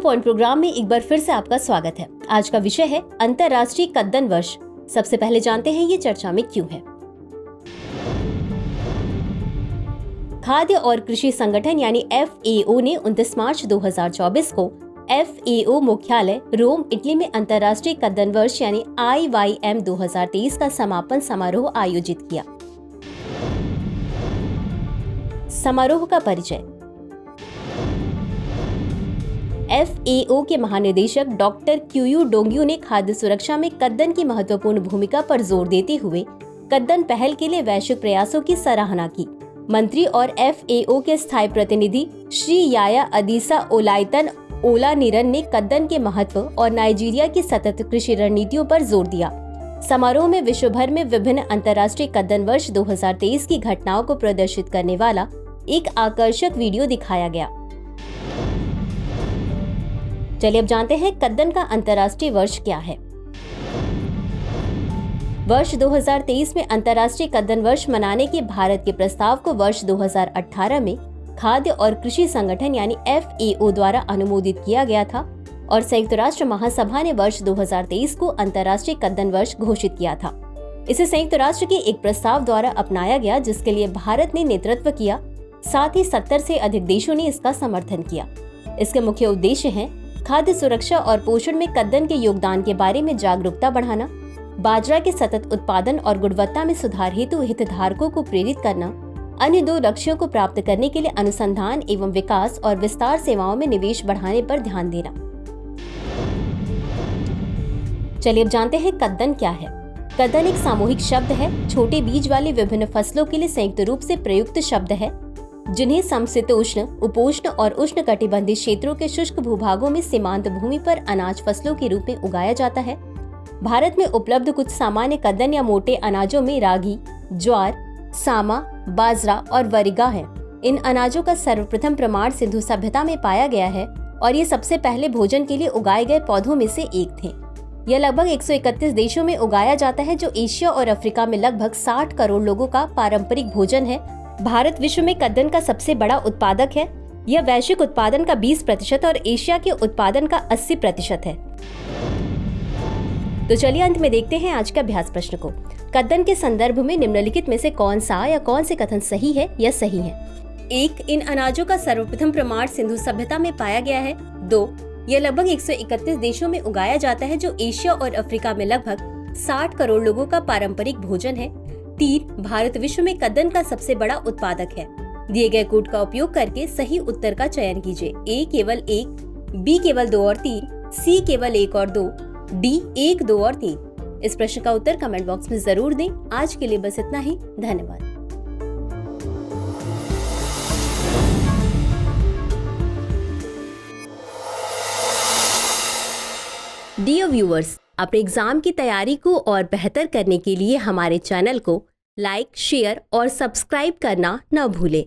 Point programme में एक बार फिर से आपका स्वागत है। आज का विषय है अंतर्राष्ट्रीय कद्दन वर्ष। सबसे पहले जानते हैं ये चर्चा में क्यों है। खाद्य और कृषि संगठन यानी FAO ने 29 मार्च 2024 को FAO मुख्यालय रोम, इटली में अंतर्राष्ट्रीय कद्दन वर्ष यानी IYM 2023 का समापन समारोह आयोजित किया। समारोह का परिचय। FAO के महानिदेशक डॉक्टर क्यूयू डोंग्यू ने खाद्य सुरक्षा में कद्दन की महत्वपूर्ण भूमिका पर जोर देते हुए कद्दन पहल के लिए वैश्विक प्रयासों की सराहना की। मंत्री और FAO के स्थायी प्रतिनिधि श्री याया अदीसा ओलाइतन ओलानिरन ने कद्दन के महत्व और नाइजीरिया की सतत कृषि रणनीतियों पर जोर दिया। समारोह में विश्व भर में विभिन्न अंतर्राष्ट्रीय कद्दन वर्ष 2023 की घटनाओं को प्रदर्शित करने वाला एक आकर्षक वीडियो दिखाया गया। चलिए अब जानते हैं कद्दन का अंतर्राष्ट्रीय वर्ष क्या है। वर्ष 2023 में अंतर्राष्ट्रीय कद्दन वर्ष मनाने के भारत के प्रस्ताव को वर्ष 2018 में खाद्य और कृषि संगठन यानी FAO द्वारा अनुमोदित किया गया था और संयुक्त राष्ट्र महासभा ने वर्ष 2023 को अंतर्राष्ट्रीय कद्दन वर्ष घोषित किया था। इसे संयुक्त राष्ट्र के एक प्रस्ताव द्वारा अपनाया गया, जिसके लिए भारत ने नेतृत्व किया। साथ ही 70 से अधिक देशों ने इसका समर्थन किया। इसके मुख्य उद्देश्य हैं खाद्य सुरक्षा और पोषण में कद्दन के योगदान के बारे में जागरूकता बढ़ाना, बाजरा के सतत उत्पादन और गुणवत्ता में सुधार हेतु हितधारकों को प्रेरित करना, अन्य दो लक्ष्यों को प्राप्त करने के लिए अनुसंधान एवं विकास और विस्तार सेवाओं में निवेश बढ़ाने पर ध्यान देना। चलिए अब जानते हैं कद्दन क्या है। कद्दन एक सामूहिक शब्द है। छोटे बीज वाले विभिन्न फसलों के लिए संयुक्त रूप से प्रयुक्त शब्द है, जिन्हें समशीतोष्ण, उपोष्ण और उष्ण कटिबंधीय क्षेत्रों के शुष्क भूभागों में सीमांत भूमि पर अनाज फसलों के रूप में उगाया जाता है। भारत में उपलब्ध कुछ सामान्य कद्दन या मोटे अनाजों में रागी, ज्वार, सामा, बाजरा और वरिगा है। इन अनाजों का सर्वप्रथम प्रमाण सिंधु सभ्यता में पाया गया है और ये सबसे पहले भोजन के लिए उगाए गए पौधों में से एक थे। यह लगभग 131 देशों में उगाया जाता है, जो एशिया और अफ्रीका में लगभग 60 करोड़ लोगों का पारंपरिक भोजन है। भारत विश्व में कद्दन का सबसे बड़ा उत्पादक है। यह वैश्विक उत्पादन का 20% और एशिया के उत्पादन का 80% है। तो चलिए अंत में देखते हैं आज के अभ्यास प्रश्न को। कद्दन के संदर्भ में निम्नलिखित में से कौन सा या कौन से कथन सही है या सही है। 1. इन अनाजों का सर्वप्रथम प्रमाण सिंधु सभ्यता में पाया गया है। 2. यह लगभग 131 देशों में उगाया जाता है, जो एशिया और अफ्रीका में लगभग 60 करोड़ लोगों का पारंपरिक भोजन है। 3. भारत विश्व में कद्दन का सबसे बड़ा उत्पादक है। दिए गए कोड का उपयोग करके सही उत्तर का चयन कीजिए। A केवल 1, B केवल 2 और 3, C केवल 1 और 2, D 1, 2 और 3। इस प्रश्न का उत्तर कमेंट बॉक्स में जरूर दें। आज के लिए बस इतना ही। धन्यवाद। डियर व्यूअर्स, अपने एग्जाम की तैयारी को और बेहतर करने के लिए हमारे चैनल को लाइक, शेयर और सब्सक्राइब करना न भूलें।